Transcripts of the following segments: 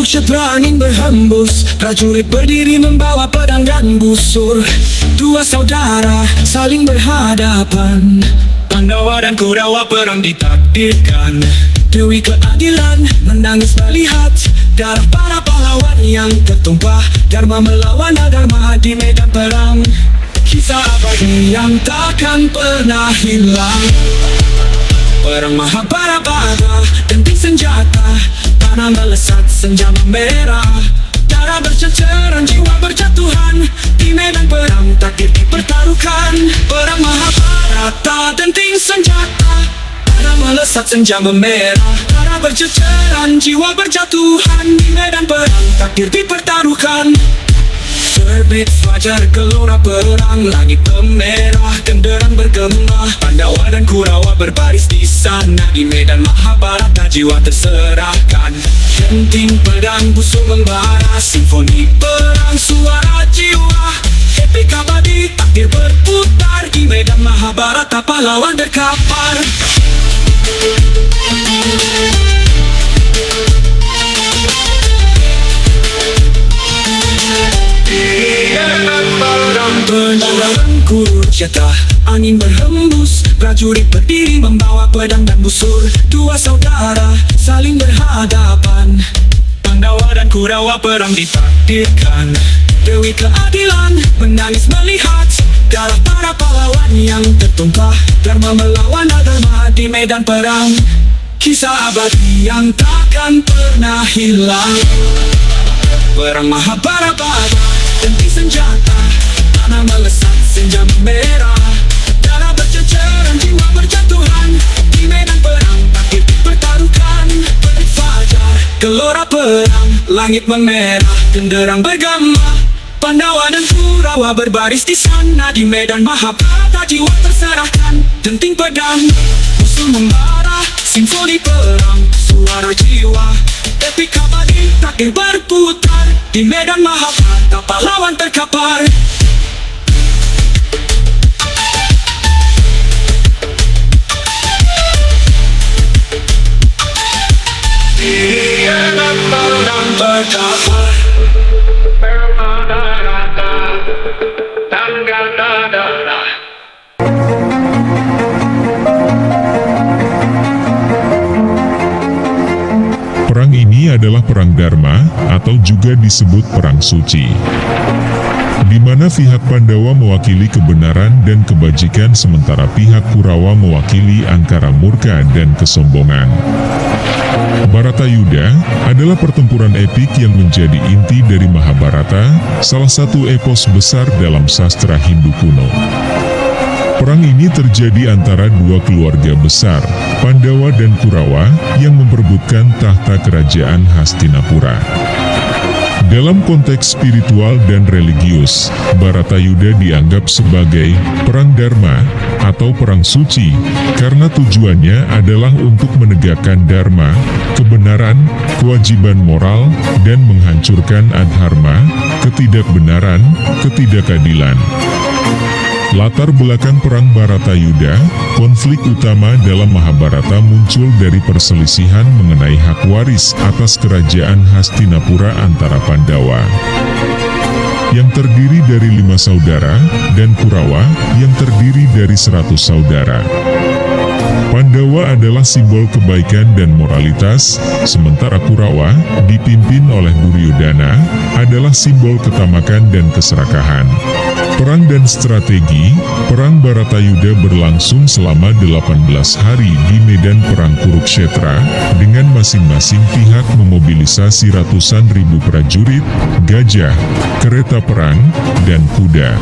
Kurukshetra angin berhembus, prajurit berdiri membawa pedang dan busur. Dua saudara saling berhadapan, Pandawa dan Kurawa perang ditakdirkan. Dewi keadilan menangis melihat darah para pahlawan yang tertumpah. Dharma melawan adharma di medan perang, kisah abadi yang takkan pernah hilang. Perang Mahabharata, denting senjata, tanah melesat, senja memerah. Darah berceceran, jiwa berjatuhan, di medan perang takdir dipertaruhkan. Perang Mahabharata, denting senjata, tanah melesat, senja memerah. Darah berceceran, jiwa berjatuhan, di medan perang takdir dipertaruhkan. Terbit fajar gelora perang, langit memerah, genderang bergema. Pandawa dan Kurawa berbaris di sana, di medan Mahabharata jiwa terserahkan. Denting pedang busur membara, simfoni perang suara jiwa. Epik abadi takdir berputar, di medan Mahabharata pahlawan berkapar. Penanggalan Kurukshetra, angin berhembus, prajurit berdiri membawa pedang dan busur. Dua saudara saling berhadapan, Pandawa dan Kurawa perang ditakdirkan. Dewi keadilan menangis melihat darah para pahlawan yang tertumpah. Dharma melawan adharma di medan perang, kisah abadi yang takkan pernah hilang. Perang Mahabharata, denting senjata, tanah melesat, senja merah. Darah berceceran, jiwa berjatuhan, di medan perang takdir dipertaruhkan. Terbit fajar gelora perang, langit memerah, genderang bergema. Pandawa dan Kurawa berbaris di sana, di medan Mahabharata jiwa terserahkan. Denting pedang busur membara, simfoni perang suara jiwa. Epik abadi takdir berputar, di medan Mahabharata pahlawan terkapar. Di medan perang terkapar. Perang ini adalah perang Dharma atau juga disebut perang suci, di mana pihak Pandawa mewakili kebenaran dan kebajikan sementara pihak Kurawa mewakili angkara murka dan kesombongan. Bharatayuddha adalah pertempuran epik yang menjadi inti dari Mahabharata, salah satu epos besar dalam sastra Hindu kuno. Perang ini terjadi antara dua keluarga besar, Pandawa dan Kurawa, yang memperebutkan tahta kerajaan Hastinapura. Dalam konteks spiritual dan religius, Bharatayuddha dianggap sebagai perang Dharma atau perang suci, karena tujuannya adalah untuk menegakkan Dharma, kebenaran, kewajiban moral, dan menghancurkan adharma, ketidakbenaran, ketidakadilan. Latar belakang perang Bharatayuddha, konflik utama dalam Mahabharata muncul dari perselisihan mengenai hak waris atas kerajaan Hastinapura antara Pandawa, yang terdiri dari 5 saudara, dan Kurawa, yang terdiri dari 100 saudara. Pandawa adalah simbol kebaikan dan moralitas, sementara Kurawa, dipimpin oleh Duryodhana, adalah simbol ketamakan dan keserakahan. Perang dan strategi, perang Bharatayuddha berlangsung selama 18 hari di medan perang Kurukshetra, dengan masing-masing pihak memobilisasi ratusan ribu prajurit, gajah, kereta perang, dan kuda.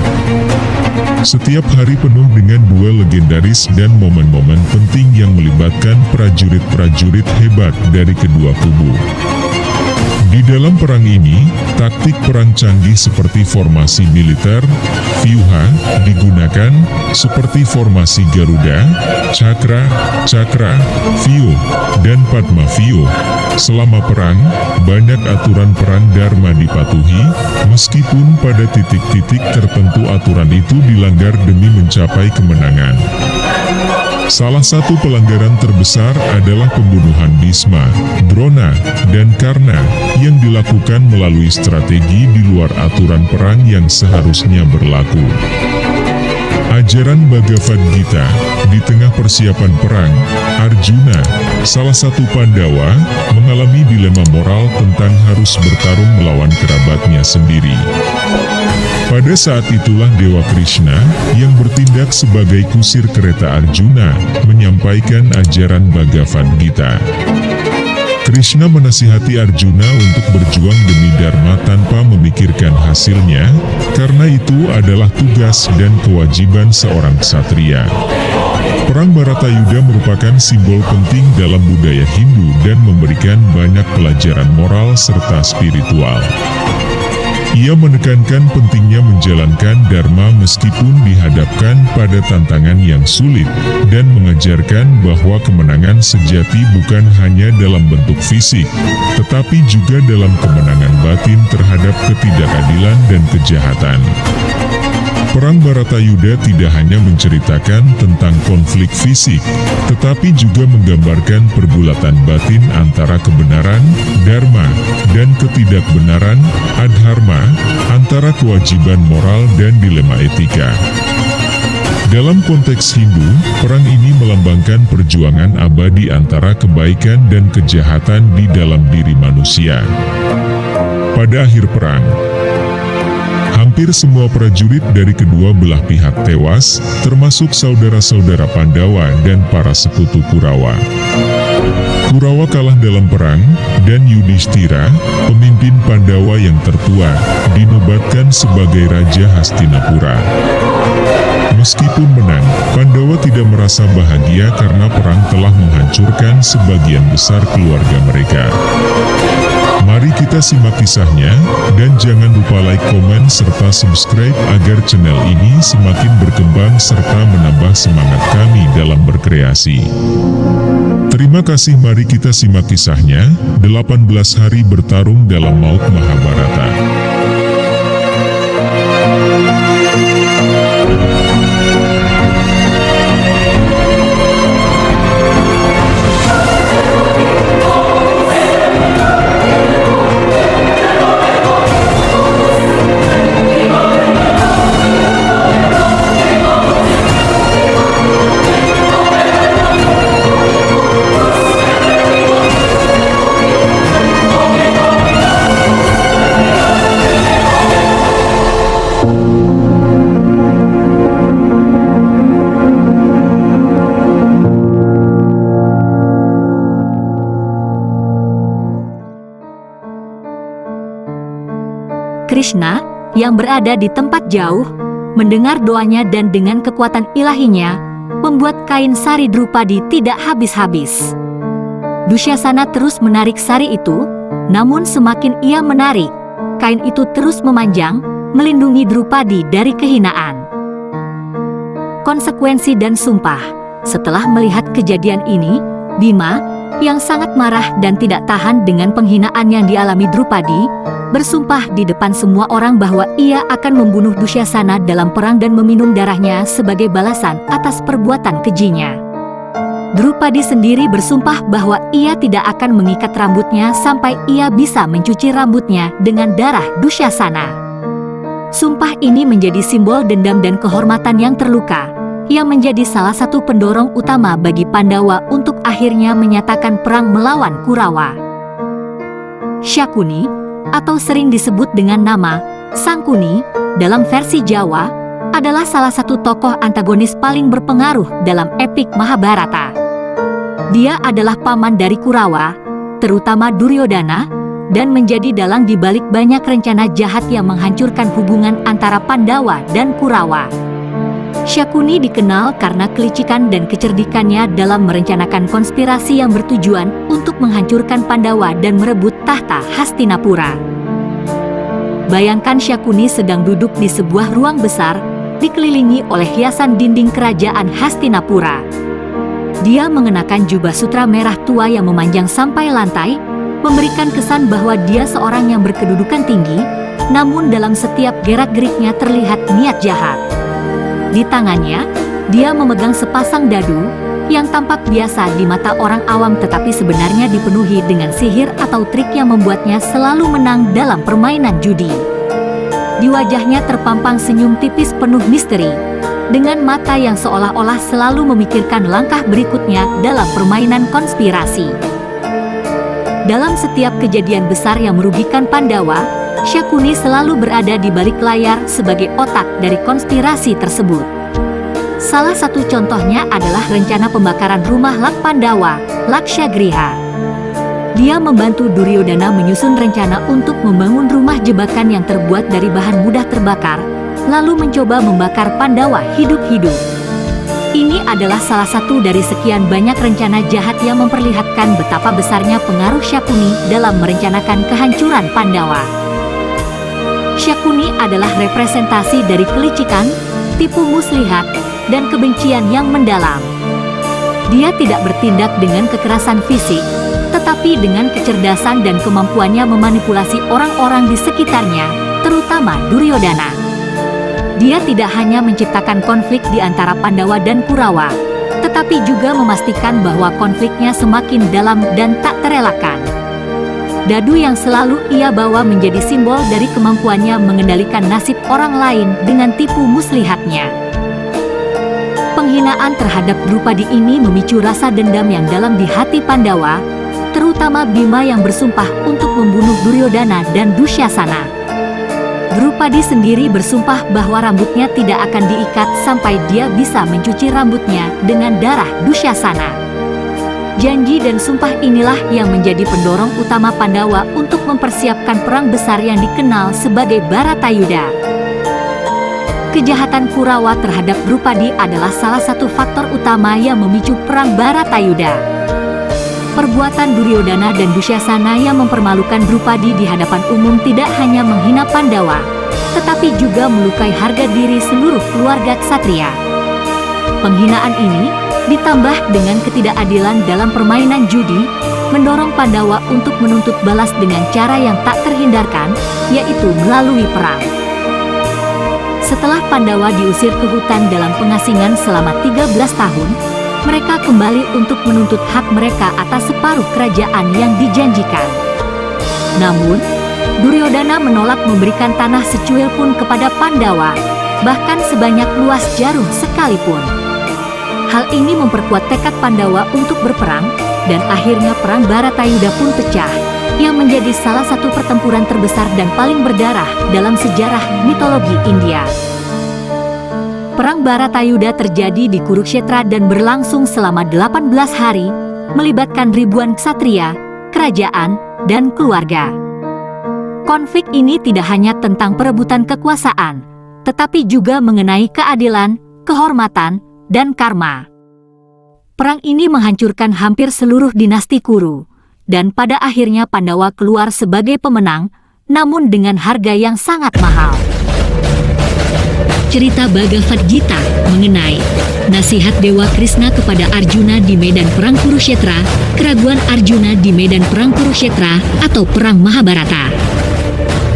Setiap hari penuh dengan duel legendaris dan momen-momen penting yang melibatkan prajurit-prajurit hebat dari kedua kubu. Di dalam perang ini, taktik perang canggih seperti formasi militer, vyuha, digunakan, seperti formasi Garuda, Cakra, Vyu, dan Padma Vyu. Selama perang, banyak aturan perang Dharma dipatuhi, meskipun pada titik-titik tertentu aturan itu dilanggar demi mencapai kemenangan. Salah satu pelanggaran terbesar adalah pembunuhan Bhisma, Drona, dan Karna yang dilakukan melalui strategi di luar aturan perang yang seharusnya berlaku. Ajaran Bhagavad Gita, di tengah persiapan perang, Arjuna, salah satu Pandawa, mengalami dilema moral tentang harus bertarung melawan kerabatnya sendiri. Pada saat itulah Dewa Krishna, yang bertindak sebagai kusir kereta Arjuna, menyampaikan ajaran Bhagavad Gita. Krishna menasihati Arjuna untuk berjuang demi Dharma tanpa memikirkan hasilnya, karena itu adalah tugas dan kewajiban seorang ksatria. Perang Bharatayuddha merupakan simbol penting dalam budaya Hindu dan memberikan banyak pelajaran moral serta spiritual. Ia menekankan pentingnya menjalankan Dharma meskipun dihadapkan pada tantangan yang sulit, dan mengajarkan bahwa kemenangan sejati bukan hanya dalam bentuk fisik, tetapi juga dalam kemenangan batin terhadap ketidakadilan dan kejahatan. Perang Bharatayuddha tidak hanya menceritakan tentang konflik fisik, tetapi juga menggambarkan pergulatan batin antara kebenaran, dharma, dan ketidakbenaran, adharma, antara kewajiban moral dan dilema etika. Dalam konteks Hindu, perang ini melambangkan perjuangan abadi antara kebaikan dan kejahatan di dalam diri manusia. Pada akhir perang, hampir semua prajurit dari kedua belah pihak tewas, termasuk saudara-saudara Pandawa dan para sekutu Kurawa. Kurawa kalah dalam perang, dan Yudhishthira, pemimpin Pandawa yang tertua, dinobatkan sebagai Raja Hastinapura. Meskipun menang, Pandawa tidak merasa bahagia karena perang telah menghancurkan sebagian besar keluarga mereka. Mari kita simak kisahnya, dan jangan lupa like, komen, serta subscribe agar channel ini semakin berkembang serta menambah semangat kami dalam berkreasi. Terima kasih, mari kita simak kisahnya, 18 hari bertarung dalam Maut Mahabharata. Krishna, yang berada di tempat jauh, mendengar doanya dan dengan kekuatan ilahinya, membuat kain sari Drupadi tidak habis-habis. Dusyasana terus menarik sari itu, namun semakin ia menarik, kain itu terus memanjang, melindungi Drupadi dari kehinaan. Konsekuensi dan sumpah. Setelah melihat kejadian ini, Bima, yang sangat marah dan tidak tahan dengan penghinaan yang dialami Drupadi, bersumpah di depan semua orang bahwa ia akan membunuh Dusyasana dalam perang dan meminum darahnya sebagai balasan atas perbuatan kejinya. Drupadi sendiri bersumpah bahwa ia tidak akan mengikat rambutnya sampai ia bisa mencuci rambutnya dengan darah Dusyasana. Sumpah ini menjadi simbol dendam dan kehormatan yang terluka, yang menjadi salah satu pendorong utama bagi Pandawa untuk akhirnya menyatakan perang melawan Kurawa. Syakuni, atau sering disebut dengan nama Sangkuni dalam versi Jawa, adalah salah satu tokoh antagonis paling berpengaruh dalam epik Mahabharata. Dia adalah paman dari Kurawa, terutama Duryodhana, dan menjadi dalang di balik banyak rencana jahat yang menghancurkan hubungan antara Pandawa dan Kurawa. Syakuni dikenal karena kelicikan dan kecerdikannya dalam merencanakan konspirasi yang bertujuan untuk menghancurkan Pandawa dan merebut tahta Hastinapura. Bayangkan Syakuni sedang duduk di sebuah ruang besar, dikelilingi oleh hiasan dinding kerajaan Hastinapura. Dia mengenakan jubah sutra merah tua yang memanjang sampai lantai, memberikan kesan bahwa dia seorang yang berkedudukan tinggi, namun dalam setiap gerak-geriknya terlihat niat jahat. Di tangannya, dia memegang sepasang dadu, yang tampak biasa di mata orang awam tetapi sebenarnya dipenuhi dengan sihir atau trik yang membuatnya selalu menang dalam permainan judi. Di wajahnya terpampang senyum tipis penuh misteri, dengan mata yang seolah-olah selalu memikirkan langkah berikutnya dalam permainan konspirasi. Dalam setiap kejadian besar yang merugikan Pandawa, Syakuni selalu berada di balik layar sebagai otak dari konspirasi tersebut. Salah satu contohnya adalah rencana pembakaran rumah Lak Pandawa, Lakshagriha. Dia membantu Duryodhana menyusun rencana untuk membangun rumah jebakan yang terbuat dari bahan mudah terbakar, lalu mencoba membakar Pandawa hidup-hidup. Ini adalah salah satu dari sekian banyak rencana jahat yang memperlihatkan betapa besarnya pengaruh Syakuni dalam merencanakan kehancuran Pandawa. Syakuni adalah representasi dari kelicikan, tipu muslihat, dan kebencian yang mendalam. Dia tidak bertindak dengan kekerasan fisik, tetapi dengan kecerdasan dan kemampuannya memanipulasi orang-orang di sekitarnya, terutama Duryodhana. Dia tidak hanya menciptakan konflik di antara Pandawa dan Kurawa, tetapi juga memastikan bahwa konfliknya semakin dalam dan tak terelakkan. Dadu yang selalu ia bawa menjadi simbol dari kemampuannya mengendalikan nasib orang lain dengan tipu muslihatnya. Penghinaan terhadap Drupadi ini memicu rasa dendam yang dalam di hati Pandawa, terutama Bima yang bersumpah untuk membunuh Duryodhana dan Dusyasana. Drupadi sendiri bersumpah bahwa rambutnya tidak akan diikat sampai dia bisa mencuci rambutnya dengan darah Dusyasana. Janji dan sumpah inilah yang menjadi pendorong utama Pandawa untuk mempersiapkan perang besar yang dikenal sebagai Bharatayuddha. Kejahatan Kurawa terhadap Drupadi adalah salah satu faktor utama yang memicu perang Bharatayuddha. Perbuatan Duryodhana dan Dusyasana yang mempermalukan Drupadi di hadapan umum tidak hanya menghina Pandawa, tetapi juga melukai harga diri seluruh keluarga ksatria. Penghinaan ini, ditambah dengan ketidakadilan dalam permainan judi, mendorong Pandawa untuk menuntut balas dengan cara yang tak terhindarkan, yaitu melalui perang. Setelah Pandawa diusir ke hutan dalam pengasingan selama 13 tahun, mereka kembali untuk menuntut hak mereka atas separuh kerajaan yang dijanjikan. Namun, Duryodhana menolak memberikan tanah secuil pun kepada Pandawa, bahkan sebanyak luas jarum sekalipun. Hal ini memperkuat tekad Pandawa untuk berperang, dan akhirnya perang Bharatayuddha pun pecah, yang menjadi salah satu pertempuran terbesar dan paling berdarah dalam sejarah mitologi India. Perang Bharatayuddha terjadi di Kurukshetra dan berlangsung selama 18 hari, melibatkan ribuan ksatria, kerajaan, dan keluarga. Konflik ini tidak hanya tentang perebutan kekuasaan, tetapi juga mengenai keadilan, kehormatan, dan karma. Perang ini menghancurkan hampir seluruh dinasti Kuru, dan pada akhirnya Pandawa keluar sebagai pemenang, namun dengan harga yang sangat mahal. Cerita Bhagavad Gita mengenai nasihat Dewa Krishna kepada Arjuna di medan perang Kurukshetra, keraguan Arjuna di medan perang Kurukshetra atau perang Mahabharata.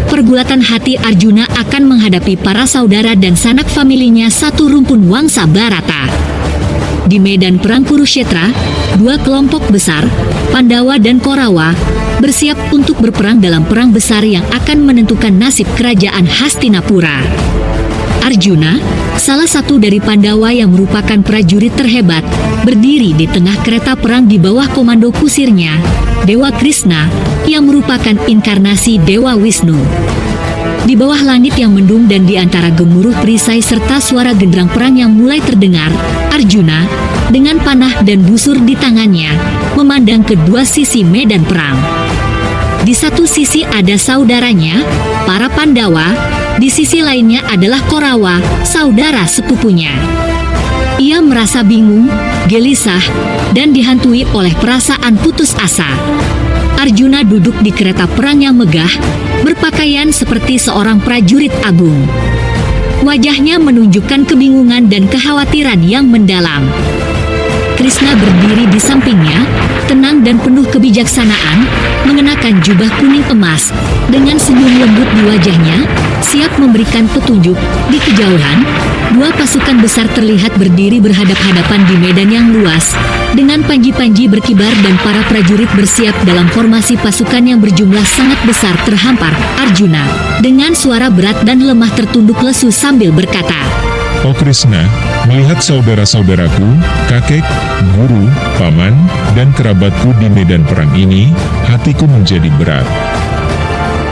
Pergulatan hati Arjuna akan menghadapi para saudara dan sanak familinya satu rumpun wangsa Bharata. Di medan perang Kurukshetra, dua kelompok besar, Pandawa dan Korawa, bersiap untuk berperang dalam perang besar yang akan menentukan nasib kerajaan Hastinapura. Arjuna, salah satu dari Pandawa yang merupakan prajurit terhebat, berdiri di tengah kereta perang di bawah komando kusirnya, Dewa Krishna, yang merupakan inkarnasi Dewa Wisnu. Di bawah langit yang mendung dan di antara gemuruh perisai serta suara genderang perang yang mulai terdengar, Arjuna, dengan panah dan busur di tangannya, memandang kedua sisi medan perang. Di satu sisi ada saudaranya, para Pandawa, di sisi lainnya adalah Korawa, saudara sepupunya. Ia merasa bingung, gelisah, dan dihantui oleh perasaan putus asa. Arjuna duduk di kereta perang yang megah, berpakaian seperti seorang prajurit agung. Wajahnya menunjukkan kebingungan dan kekhawatiran yang mendalam. Krishna berdiri di sampingnya, tenang dan penuh kebijaksanaan, mengenakan jubah kuning emas, dengan senyum lembut di wajahnya, siap memberikan petunjuk. Di kejauhan, Dua pasukan besar terlihat berdiri berhadap-hadapan di medan yang luas, dengan panji-panji berkibar dan para prajurit bersiap dalam formasi pasukan yang berjumlah sangat besar terhampar. Arjuna, dengan suara berat dan lemah tertunduk lesu sambil berkata, Oh Krishna, melihat saudara-saudaraku, kakek, guru, paman, dan kerabatku di medan perang ini, hatiku menjadi berat.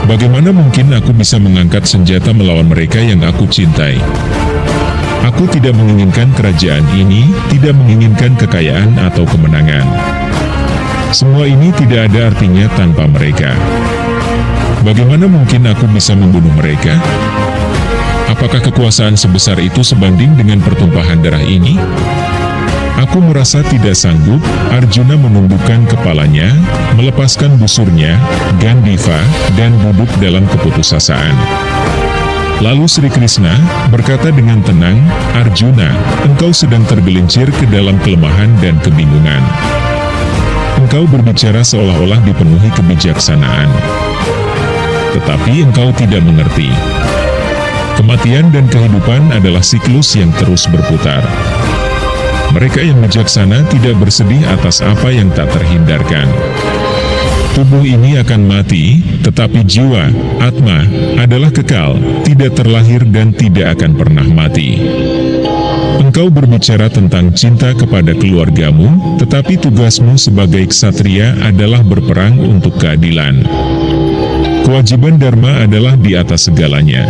Bagaimana mungkin aku bisa mengangkat senjata melawan mereka yang aku cintai? Aku tidak menginginkan kerajaan ini, tidak menginginkan kekayaan atau kemenangan. Semua ini tidak ada artinya tanpa mereka. Bagaimana mungkin aku bisa membunuh mereka? Apakah kekuasaan sebesar itu sebanding dengan pertumpahan darah ini? Aku merasa tidak sanggup. Arjuna menundukkan kepalanya, melepaskan busurnya, Gandiva, dan duduk dalam keputusasaan. Lalu Sri Krishna berkata dengan tenang, Arjuna, engkau sedang tergelincir ke dalam kelemahan dan kebingungan. Engkau berbicara seolah-olah dipenuhi kebijaksanaan. Tetapi engkau tidak mengerti. Kematian dan kehidupan adalah siklus yang terus berputar. Mereka yang bijaksana tidak bersedih atas apa yang tak terhindarkan. Tubuh ini akan mati, tetapi jiwa, Atma, adalah kekal, tidak terlahir dan tidak akan pernah mati. Engkau berbicara tentang cinta kepada keluargamu, tetapi tugasmu sebagai ksatria adalah berperang untuk keadilan. Kewajiban Dharma adalah di atas segalanya.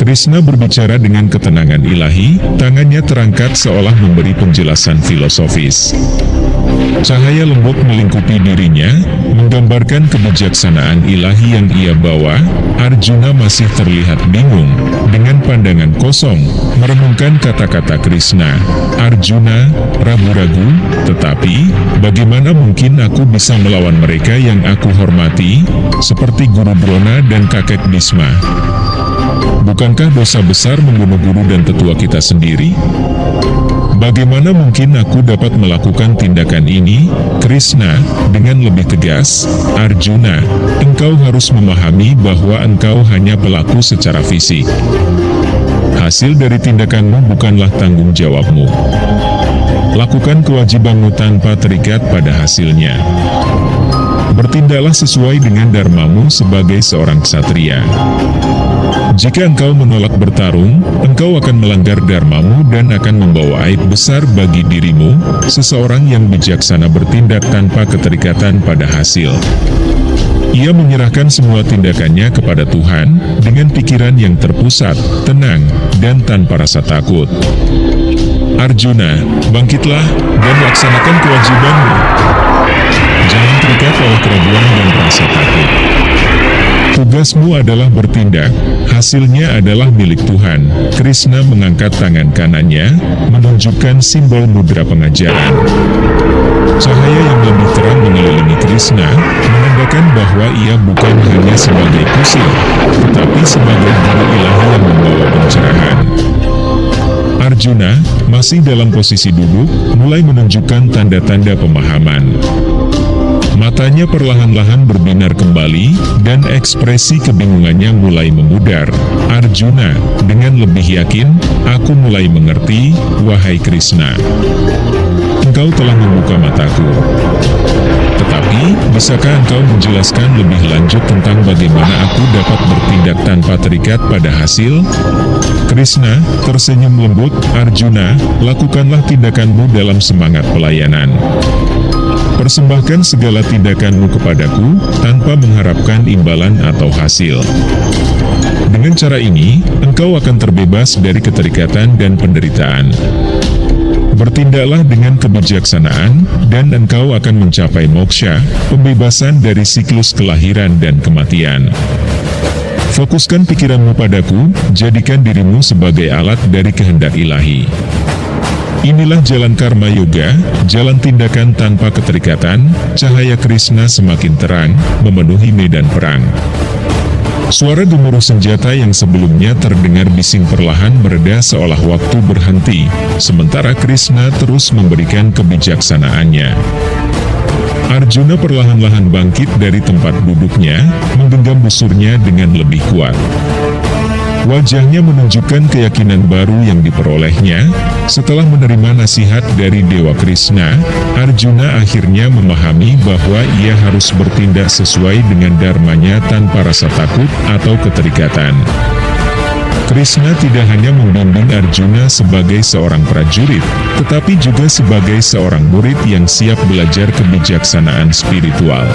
Krishna berbicara dengan ketenangan ilahi, tangannya terangkat seolah memberi penjelasan filosofis. Cahaya lembut melingkupi dirinya, menggambarkan kebijaksanaan ilahi yang ia bawa. Arjuna masih terlihat bingung, dengan pandangan kosong, merenungkan kata-kata Krishna. Arjuna ragu-ragu, tetapi, bagaimana mungkin aku bisa melawan mereka yang aku hormati, seperti Guru Drona dan kakek Bhisma? Bukankah dosa besar membunuh guru dan tetua kita sendiri? Bagaimana mungkin aku dapat melakukan tindakan ini? Krishna, dengan lebih tegas, Arjuna, engkau harus memahami bahwa engkau hanya pelaku secara fisik. Hasil dari tindakanmu bukanlah tanggung jawabmu. Lakukan kewajibanmu tanpa terikat pada hasilnya. Bertindaklah sesuai dengan dharmamu sebagai seorang ksatria. Jika engkau menolak bertarung, engkau akan melanggar dharmamu dan akan membawa aib besar bagi dirimu. Seseorang yang bijaksana bertindak tanpa keterikatan pada hasil. Ia menyerahkan semua tindakannya kepada Tuhan, dengan pikiran yang terpusat, tenang, dan tanpa rasa takut. Arjuna, bangkitlah, dan laksanakan kewajibanmu. Jangan terikat oleh keraguan dan rasa takut. Tugasmu adalah bertindak, hasilnya adalah milik Tuhan. Krishna mengangkat tangan kanannya, menunjukkan simbol mudra pengajaran. Cahaya yang lebih terang mengelilingi Krishna, menandakan bahwa ia bukan hanya sebagai kusir, tetapi sebagai guru ilahi yang membawa pencerahan. Arjuna, masih dalam posisi duduk, mulai menunjukkan tanda-tanda pemahaman. Matanya perlahan-lahan berbinar kembali, dan ekspresi kebingungannya mulai memudar. Arjuna, dengan lebih yakin, aku mulai mengerti, wahai Krishna. Engkau telah membuka mataku. Tetapi, bisakah engkau menjelaskan lebih lanjut tentang bagaimana aku dapat bertindak tanpa terikat pada hasil? Krishna tersenyum lembut, Arjuna, lakukanlah tindakanmu dalam semangat pelayanan. Persembahkan segala tindakanmu kepadaku, tanpa mengharapkan imbalan atau hasil. Dengan cara ini, engkau akan terbebas dari keterikatan dan penderitaan. Bertindaklah dengan kebijaksanaan, dan engkau akan mencapai moksha, pembebasan dari siklus kelahiran dan kematian. Fokuskan pikiranmu padaku, jadikan dirimu sebagai alat dari kehendak ilahi. Inilah jalan karma yoga, jalan tindakan tanpa keterikatan. Cahaya Krishna semakin terang, memenuhi medan perang. Suara gemuruh senjata yang sebelumnya terdengar bising perlahan mereda seolah waktu berhenti, sementara Krishna terus memberikan kebijaksanaannya. Arjuna perlahan-lahan bangkit dari tempat duduknya, menggenggam busurnya dengan lebih kuat. Wajahnya menunjukkan keyakinan baru yang diperolehnya. Setelah menerima nasihat dari Dewa Krishna, Arjuna akhirnya memahami bahwa ia harus bertindak sesuai dengan dharmanya tanpa rasa takut atau keterikatan. Krishna tidak hanya membimbing Arjuna sebagai seorang prajurit, tetapi juga sebagai seorang murid yang siap belajar kebijaksanaan spiritual.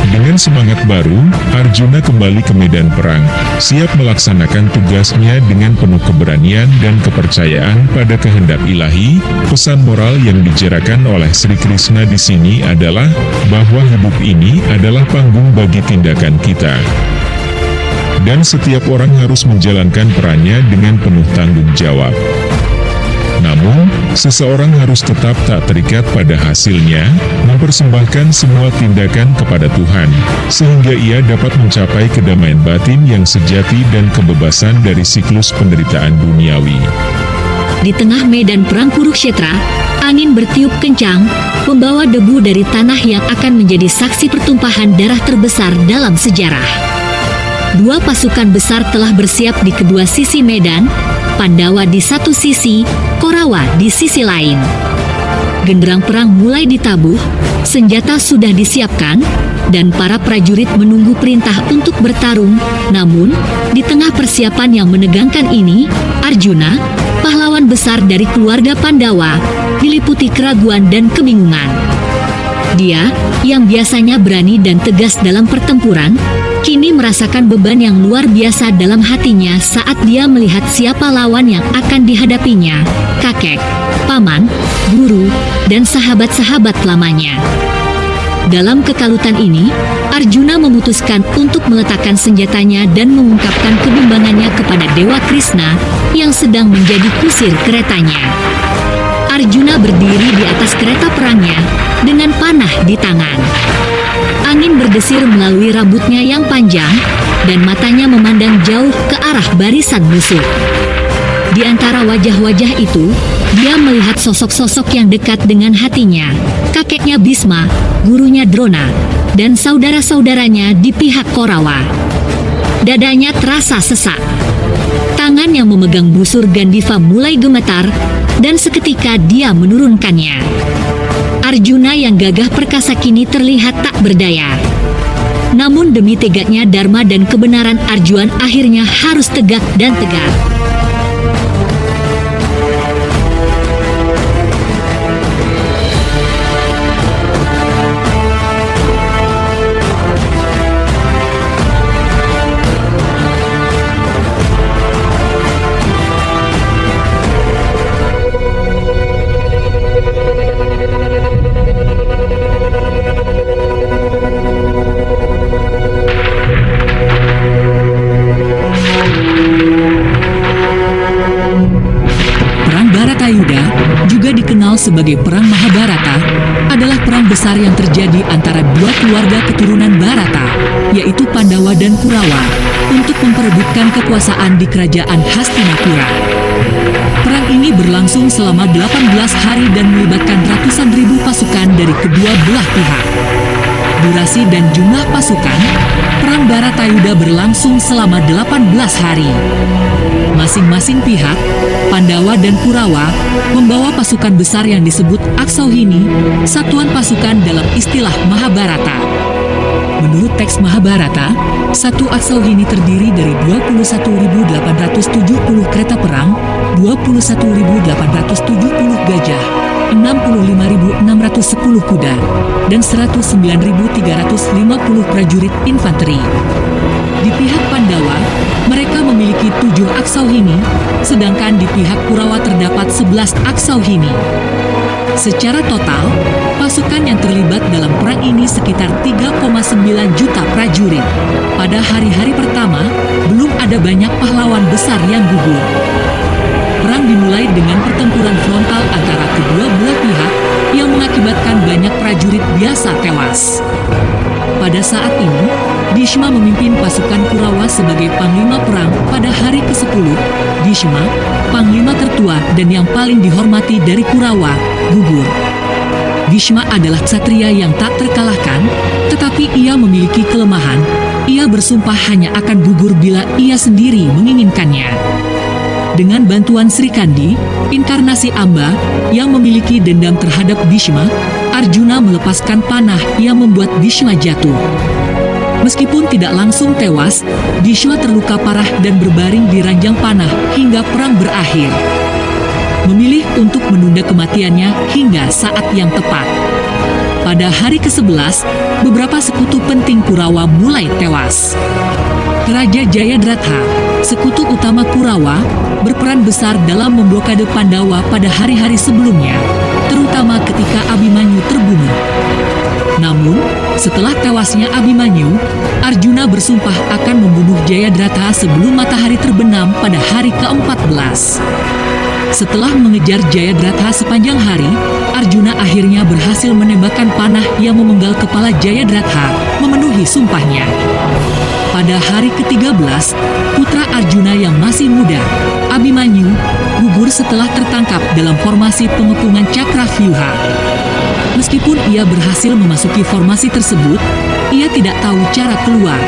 Dengan semangat baru, Arjuna kembali ke medan perang, siap melaksanakan tugasnya dengan penuh keberanian dan kepercayaan pada kehendak ilahi. Pesan moral yang dijerakan oleh Sri Krishna di sini adalah bahwa hidup ini adalah panggung bagi tindakan kita. Dan setiap orang harus menjalankan perannya dengan penuh tanggung jawab. Namun, seseorang harus tetap tak terikat pada hasilnya, mempersembahkan semua tindakan kepada Tuhan, sehingga ia dapat mencapai kedamaian batin yang sejati dan kebebasan dari siklus penderitaan duniawi. Di tengah medan perang Kurukshetra, angin bertiup kencang, membawa debu dari tanah yang akan menjadi saksi pertumpahan darah terbesar dalam sejarah. Dua pasukan besar telah bersiap di kedua sisi medan, Pandawa di satu sisi, Korawa di sisi lain. Genderang perang mulai ditabuh, senjata sudah disiapkan, dan para prajurit menunggu perintah untuk bertarung. Namun, di tengah persiapan yang menegangkan ini, Arjuna, pahlawan besar dari keluarga Pandawa, diliputi keraguan dan kebingungan. Dia, yang biasanya berani dan tegas dalam pertempuran, kini merasakan beban yang luar biasa dalam hatinya saat dia melihat siapa lawan yang akan dihadapinya, kakek, paman, guru, dan sahabat-sahabat lamanya. Dalam kekalutan ini, Arjuna memutuskan untuk meletakkan senjatanya dan mengungkapkan kebimbangannya kepada Dewa Krishna yang sedang menjadi kusir keretanya. Arjuna berdiri di atas kereta perangnya dengan panah di tangan. Angin berdesir melalui rambutnya yang panjang, dan matanya memandang jauh ke arah barisan musuh. Di antara wajah-wajah itu, dia melihat sosok-sosok yang dekat dengan hatinya, kakeknya Bhisma, gurunya Drona, dan saudara-saudaranya di pihak Korawa. Dadanya terasa sesak. Tangan yang memegang busur Gandiva mulai gemetar, dan seketika dia menurunkannya. Arjuna yang gagah perkasa kini terlihat tak berdaya. Namun demi tegaknya dharma dan kebenaran, Arjuna akhirnya harus tegak dan tegar. Sebagai Perang Mahabharata, adalah perang besar yang terjadi antara dua keluarga keturunan Bharata, yaitu Pandawa dan Kurawa, untuk memperebutkan kekuasaan di kerajaan Hastinapura. Perang ini berlangsung selama 18 hari dan melibatkan ratusan ribu pasukan dari kedua belah pihak. Durasi dan jumlah pasukan, Perang Bharatayuda berlangsung selama 18 hari. Masing-masing pihak, Pandawa dan Kurawa, membawa pasukan besar yang disebut Aksauhini, satuan pasukan dalam istilah Mahabharata. Menurut teks Mahabharata, satu Aksauhini terdiri dari 21.870 kereta perang, 21.870 gajah, 65.610 kuda, dan 109.350 prajurit infanteri. Di pihak Pandawa, mereka memiliki 7 Aksauhini, sedangkan di pihak Kurawa terdapat 11 Aksauhini. Secara total, pasukan yang terlibat dalam perang ini sekitar 3,9 juta prajurit. Pada hari-hari pertama, belum ada banyak pahlawan besar yang gugur. Perang dimulai dengan pertempuran frontal antara kedua belah pihak yang mengakibatkan banyak prajurit biasa tewas. Pada saat ini, Bhisma memimpin pasukan Kurawa sebagai panglima perang pada hari ke-10. Bhisma, panglima tertua dan yang paling dihormati dari Kurawa, gugur. Bhisma adalah ksatria yang tak terkalahkan, tetapi ia memiliki kelemahan. ia bersumpah hanya akan gugur bila ia sendiri menginginkannya. Dengan bantuan Sri Kandi, inkarnasi Amba, yang memiliki dendam terhadap Bhishma, Arjuna melepaskan panah yang membuat Bhishma jatuh. Meskipun tidak langsung tewas, Bhishma terluka parah dan berbaring di ranjang panah hingga perang berakhir. Memilih untuk menunda kematiannya hingga saat yang tepat. Pada hari ke-11, beberapa sekutu penting Kurawa mulai tewas. Raja Jayadratha, sekutu utama Kurawa, berperan besar dalam memblokade Pandawa pada hari-hari sebelumnya, terutama ketika Abhimanyu terbunuh. Namun, setelah tewasnya Abhimanyu, Arjuna bersumpah akan membunuh Jayadratha sebelum matahari terbenam pada hari ke-14. Setelah mengejar Jayadratha sepanjang hari, Arjuna akhirnya berhasil menembakkan panah yang memenggal kepala Jayadratha, memenuhi sumpahnya. Pada hari ke-13, putra Arjuna yang masih muda, Abhimanyu, gugur setelah tertangkap dalam formasi pengepungan Cakravyuha. Meskipun ia berhasil memasuki formasi tersebut, ia tidak tahu cara keluar.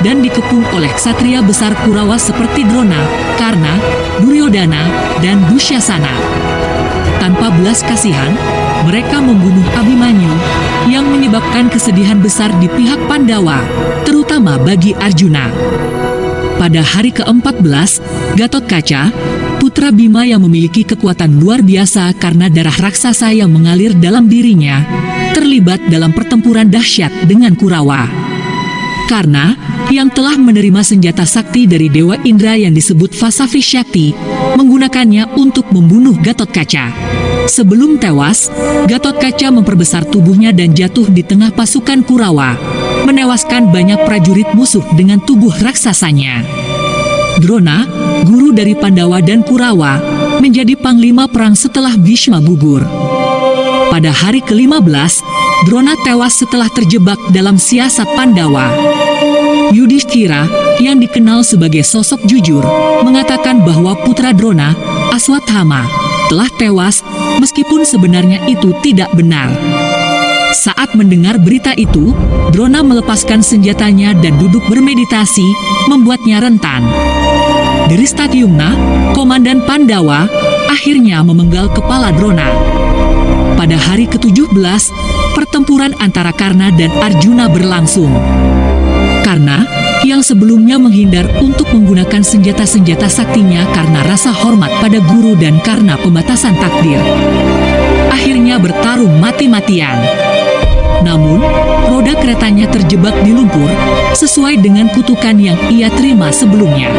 Dan dikepung oleh ksatria besar Kurawa seperti Drona, Karna, Duryodhana, dan Dusyasana. Tanpa belas kasihan, mereka membunuh Abhimanyu, yang menyebabkan kesedihan besar di pihak Pandawa, terutama bagi Arjuna. Pada hari ke-14, Gatotkaca, putra Bima yang memiliki kekuatan luar biasa karena darah raksasa yang mengalir dalam dirinya, terlibat dalam pertempuran dahsyat dengan Kurawa. Karna, yang telah menerima senjata sakti dari Dewa Indra yang disebut Vasavi Shakti, menggunakannya untuk membunuh Gatotkaca. Sebelum tewas, Gatotkaca memperbesar tubuhnya dan jatuh di tengah pasukan Kurawa, menewaskan banyak prajurit musuh dengan tubuh raksasanya. Drona, guru dari Pandawa dan Kurawa, menjadi panglima perang setelah Bhishma gugur. Pada hari ke-15, Drona tewas setelah terjebak dalam siasat Pandawa. Yudhishthira, yang dikenal sebagai sosok jujur, mengatakan bahwa putra Drona, Aswathama, telah tewas, meskipun sebenarnya itu tidak benar. Saat mendengar berita itu, Drona melepaskan senjatanya dan duduk bermeditasi, membuatnya rentan. Dhristadyumna, komandan Pandawa, akhirnya memenggal kepala Drona. Pada hari ke-17, pertempuran antara Karna dan Arjuna berlangsung. Karna, yang sebelumnya menghindar untuk menggunakan senjata-senjata saktinya karena rasa hormat pada guru dan karena pembatasan takdir, akhirnya bertarung mati-matian. Namun, roda keretanya terjebak di lumpur, sesuai dengan kutukan yang ia terima sebelumnya.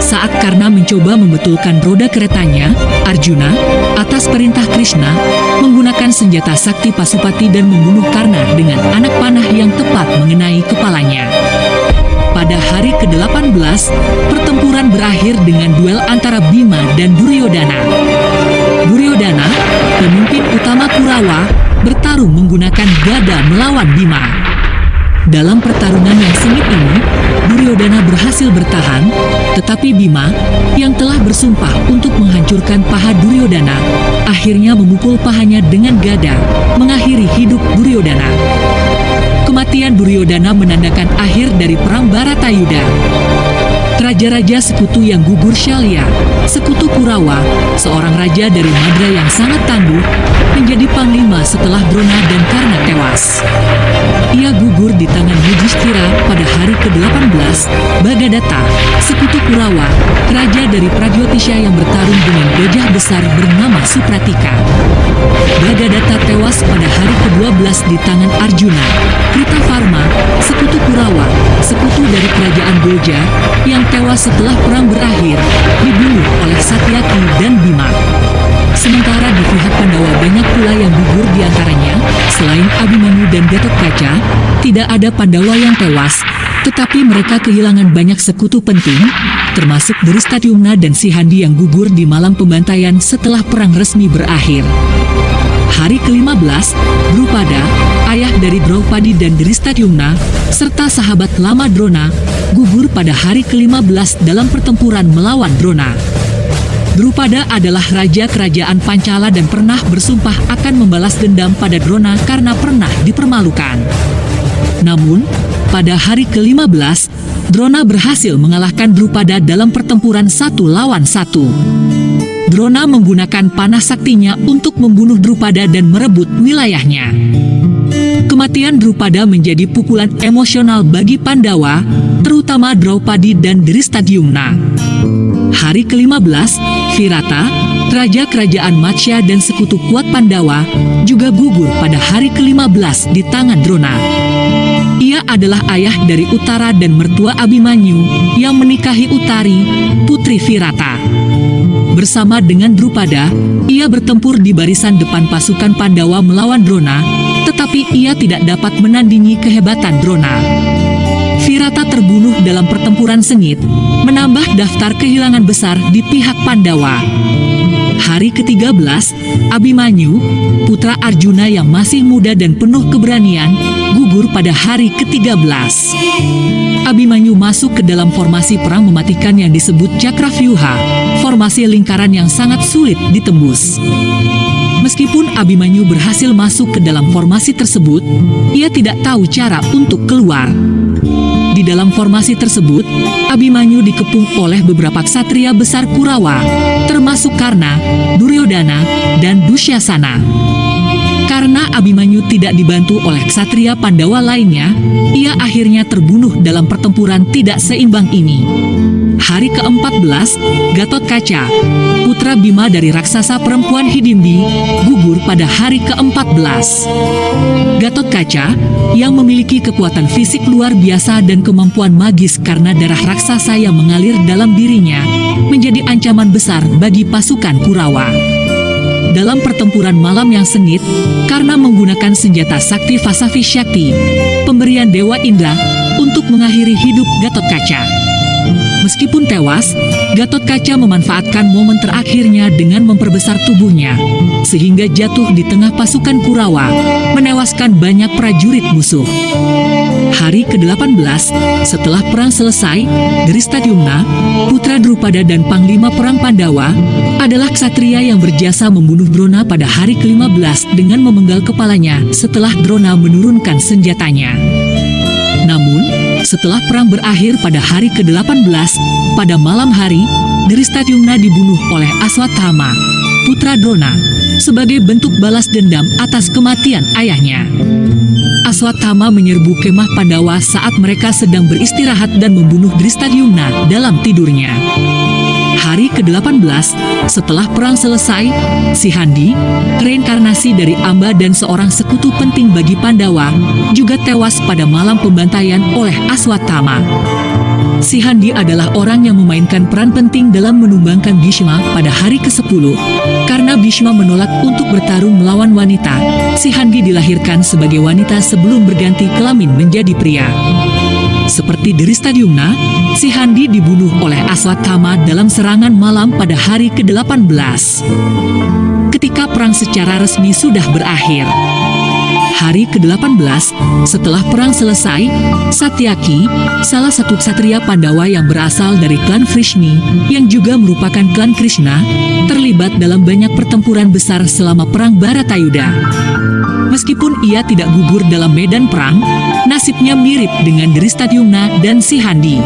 Saat Karna mencoba membetulkan roda keretanya, Arjuna, atas perintah Krishna, menggunakan senjata sakti Pasupati dan membunuh Karna dengan anak panah yang tepat mengenai kepalanya. Pada hari ke-18, pertempuran berakhir dengan duel antara Bima dan Duryodhana. Duryodhana, pemimpin utama Kurawa, bertarung menggunakan gada melawan Bima. Dalam pertarungan yang sengit ini, Duryodhana berhasil bertahan, tetapi Bima, yang telah bersumpah untuk menghancurkan paha Duryodhana, akhirnya memukul pahanya dengan gada, mengakhiri hidup Duryodhana. Kematian Duryodhana menandakan akhir dari perang Bharatayuddha. Raja-raja sekutu yang gugur Shalya, sekutu Kurawa, seorang raja dari Madra yang sangat tangguh, menjadi panglima setelah Drona dan Karna tewas. Ia gugur di tangan Yudhishthira pada hari ke-18, Bagadatta, sekutu Kurawa, raja dari Pragyotisha yang bertarung dengan gajah besar bernama Supratika. Bagadatta tewas pada hari ke-12 di tangan Arjuna. Kritavarma, sekutu Kurawa, sekutu dari kerajaan Golja, yang tewas setelah perang berakhir, dibunuh oleh Satyaki dan Bima. Sementara di pihak Pandawa banyak pula yang gugur di antaranya, selain Abhimanyu dan Gatotkaca, tidak ada Pandawa yang tewas, tetapi mereka kehilangan banyak sekutu penting, termasuk Dhristadyumna dan Sihandi yang gugur di malam pembantaian setelah perang resmi berakhir. Hari ke-15, Drupada, ayah dari Draupadi dan Dhristadyumna, serta sahabat lama Drona, gugur pada hari ke-15 dalam pertempuran melawan Drona. Drupada adalah raja kerajaan Pancala dan pernah bersumpah akan membalas dendam pada Drona karena pernah dipermalukan. Namun, Pada hari ke-15, Drona berhasil mengalahkan Drupada dalam pertempuran 1 lawan 1. Drona menggunakan panah saktinya untuk membunuh Drupada dan merebut wilayahnya. Kematian Drupada menjadi pukulan emosional bagi Pandawa, terutama Draupadi dan Drishtadyumna. Hari ke-15, Virata, raja kerajaan Matsya dan sekutu kuat Pandawa, juga gugur pada hari ke-15 di tangan Drona. Ia adalah ayah dari Uttara dan mertua Abhimanyu yang menikahi Uttari, putri Virata. Bersama dengan Drupada, ia bertempur di barisan depan pasukan Pandawa melawan Drona, tetapi ia tidak dapat menandingi kehebatan Drona. Virata terbunuh dalam pertempuran sengit, menambah daftar kehilangan besar di pihak Pandawa. Hari ke-13, Abhimanyu, putra Arjuna yang masih muda dan penuh keberanian, gugur pada hari ke-13. Abhimanyu masuk ke dalam formasi perang mematikan yang disebut Cakravyuha, formasi lingkaran yang sangat sulit ditembus. Meskipun Abhimanyu berhasil masuk ke dalam formasi tersebut, ia tidak tahu cara untuk keluar. Di dalam formasi tersebut, Abhimanyu dikepung oleh beberapa ksatria besar Kurawa, termasuk Karna, Duryodhana, dan Dusyasana. Karena Abhimanyu tidak dibantu oleh ksatria Pandawa lainnya, ia akhirnya terbunuh dalam pertempuran tidak seimbang ini. Hari ke-14, Gatotkaca, putra Bima dari raksasa perempuan Hidimbi, gugur pada hari ke-14. Gatotkaca, yang memiliki kekuatan fisik luar biasa dan kemampuan magis karena darah raksasa yang mengalir dalam dirinya, menjadi ancaman besar bagi pasukan Kurawa. Dalam pertempuran malam yang sengit, karena menggunakan senjata sakti Vasavi Shakti, pemberian Dewa Indra, untuk mengakhiri hidup Gatotkaca. Meskipun tewas, Gatotkaca memanfaatkan momen terakhirnya dengan memperbesar tubuhnya, sehingga jatuh di tengah pasukan Kurawa, menewaskan banyak prajurit musuh. Hari ke-18, setelah perang selesai, Drishtadyumna, putra Drupada dan panglima perang Pandawa, adalah ksatria yang berjasa membunuh Drona pada hari ke-15 dengan memenggal kepalanya setelah Drona menurunkan senjatanya. Namun, setelah perang berakhir pada hari ke-18, pada malam hari, Drishtadyumna dibunuh oleh Aswathama, putra Drona, sebagai bentuk balas dendam atas kematian ayahnya. Aswathama menyerbu kemah Pandawa saat mereka sedang beristirahat dan membunuh Drishtadyumna dalam tidurnya. Hari ke-18, setelah perang selesai, Sihandi, reinkarnasi dari Amba dan seorang sekutu penting bagi Pandawa, juga tewas pada malam pembantaian oleh Aswathama. Sihandi adalah orang yang memainkan peran penting dalam menumbangkan Bhishma pada hari ke-10. Karena Bhishma menolak untuk bertarung melawan wanita, Sihandi dilahirkan sebagai wanita sebelum berganti kelamin menjadi pria. Seperti Drishtadyumna, Sihandi dibunuh oleh Aswathama dalam serangan malam pada hari ke-18. Ketika perang secara resmi sudah berakhir. Hari ke-18, setelah perang selesai, Satyaki, salah satu ksatria Pandawa yang berasal dari klan Vrishni, yang juga merupakan klan Krishna, terlibat dalam banyak pertempuran besar selama perang Bharatayuddha. Meskipun ia tidak gugur dalam medan perang, nasibnya mirip dengan Drishtadyumna dan Sihandi.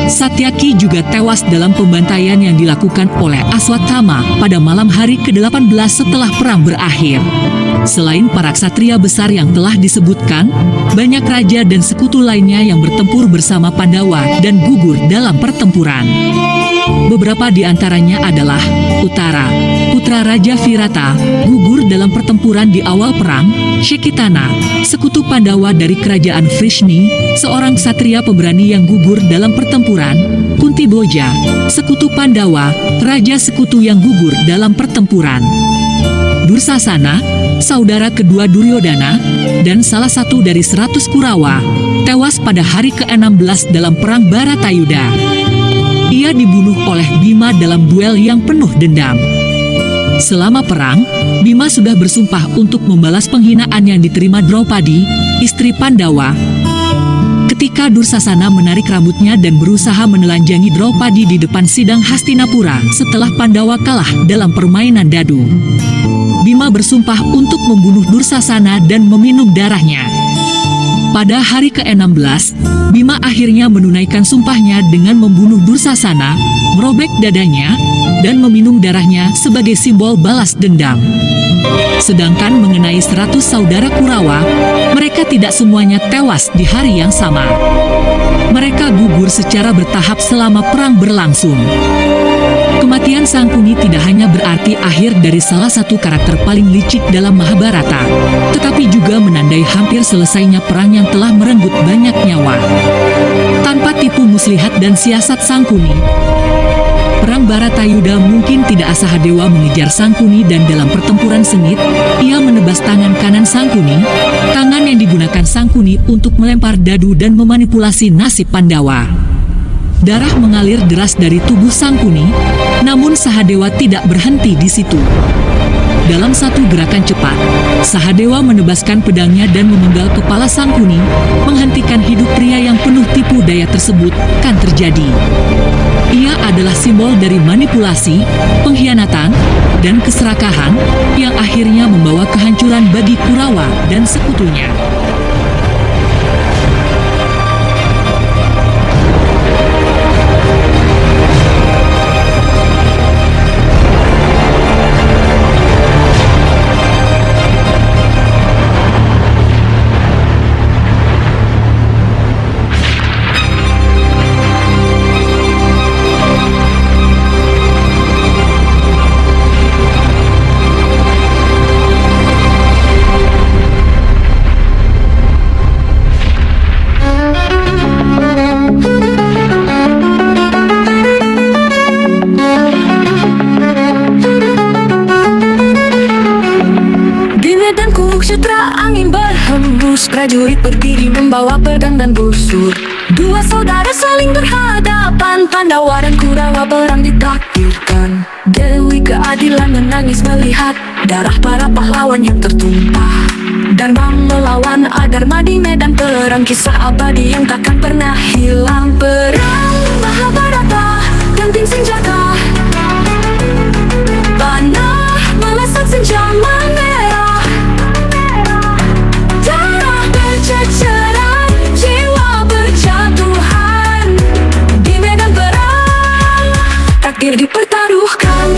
Satyaki juga tewas dalam pembantaian yang dilakukan oleh Aswathama pada malam hari ke-18 setelah perang berakhir. Selain para ksatria besar yang telah disebutkan, banyak raja dan sekutu lainnya yang bertempur bersama Pandawa dan gugur dalam pertempuran. Beberapa di antaranya adalah Uttara, putra Raja Virata, gugur dalam pertempuran di awal perang, Shekitana, sekutu Pandawa dari kerajaan Vrishni, seorang ksatria pemberani yang gugur dalam pertempuran, Kuntiboja, sekutu Pandawa, raja sekutu yang gugur dalam pertempuran. Dursasana, saudara kedua Duryodhana, dan salah satu dari 100 Kurawa, tewas pada hari ke-16 dalam perang Bharatayuddha. Ia dibunuh oleh Bima dalam duel yang penuh dendam. Selama perang, Bima sudah bersumpah untuk membalas penghinaan yang diterima Draupadi, istri Pandawa. Ketika Dursasana menarik rambutnya dan berusaha menelanjangi Draupadi di depan sidang Hastinapura setelah Pandawa kalah dalam permainan dadu, Bima bersumpah untuk membunuh Dursasana dan meminum darahnya. Pada hari ke-16, Bima akhirnya menunaikan sumpahnya dengan membunuh Dursasana, merobek dadanya, dan meminum darahnya sebagai simbol balas dendam. Sedangkan mengenai 100 saudara Kurawa, mereka tidak semuanya tewas di hari yang sama. Mereka gugur secara bertahap selama perang berlangsung. Kematian Sangkuni tidak hanya berarti akhir dari salah satu karakter paling licik dalam Mahabharata, tetapi juga menandai hampir selesainya perang yang telah merenggut banyak nyawa. Tanpa tipu muslihat dan siasat Sangkuni, perang Baratayuda mungkin tidak Asahadewa mengejar Sangkuni dan dalam pertempuran sengit, ia menebas tangan kanan Sangkuni, tangan yang digunakan Sangkuni untuk melempar dadu dan memanipulasi nasib Pandawa. Darah mengalir deras dari tubuh Sangkuni, namun Sahadewa tidak berhenti di situ. Dalam satu gerakan cepat, Sahadewa menebaskan pedangnya dan memenggal kepala Sangkuni, menghentikan hidup pria yang penuh tipu daya tersebut kan terjadi. Ia adalah simbol dari manipulasi, pengkhianatan, dan keserakahan yang akhirnya membawa kehancuran bagi Kurawa dan sekutunya. Prajurit berdiri membawa pedang dan busur. Dua saudara saling berhadapan. Pandawa dan Kurawa perang ditakdirkan. Dewi keadilan menangis melihat darah para pahlawan yang tertumpah. Dan Bang melawan Adharma di medan perang. Kisah abadi yang takkan pernah hilang. Perang Mahabharata, genting senjata, panah melesat senja merah. Ceceran jiwa berjatuhan di medan perang, takdir dipertaruhkan.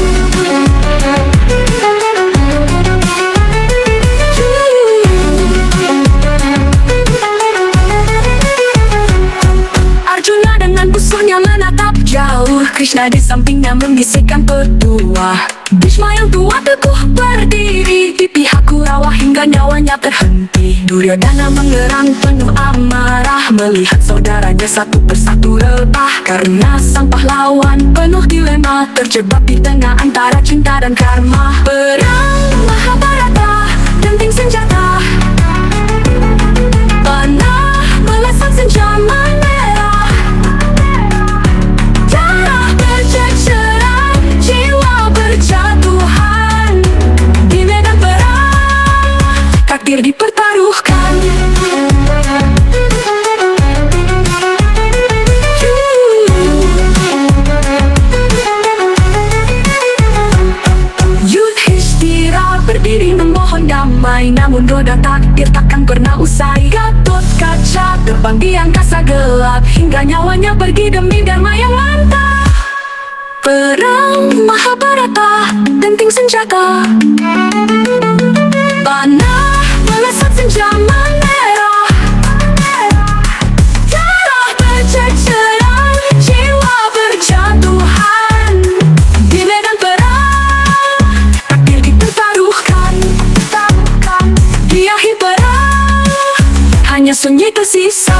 Arjuna dengan busurnya menatap jauh, Krishna di sampingnya membisikkan petua. Bhishma yang tua teguh berdiri di pihak Kurawa hingga nyawanya terhenti. Duryodhana mengerang penuh amarah melihat saudaranya satu persatu rebah. Karena sang pahlawan penuh dilema, terjebak di tengah antara cinta dan karma. Perang Mahabharata, genting senjata, panah melesat senja merah. Darah berceceran, jiwa berjatuhan di medan perang, takdir dipertaruhkan. Yudhishthira berdiri memohon damai, namun roda takdir takkan pernah usai. Gatot Kaca terbang di angkasa gelap hingga nyawanya pergi demi dharma yang mantap. Perang Mahabharata, genting senjata, panah melesat senja merah. Darah berceceran, jiwa berjatuhan di medan perang, takdir dipertaruhkan. Di akhir perang hanya sunyi tersisa.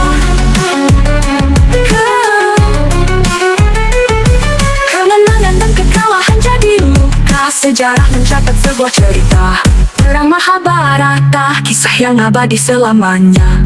Kemenangan dan kekalahan jadi luka. Sejarah mencatat sebuah cerita. Perang Mahabharata, kisah yang abadi selamanya.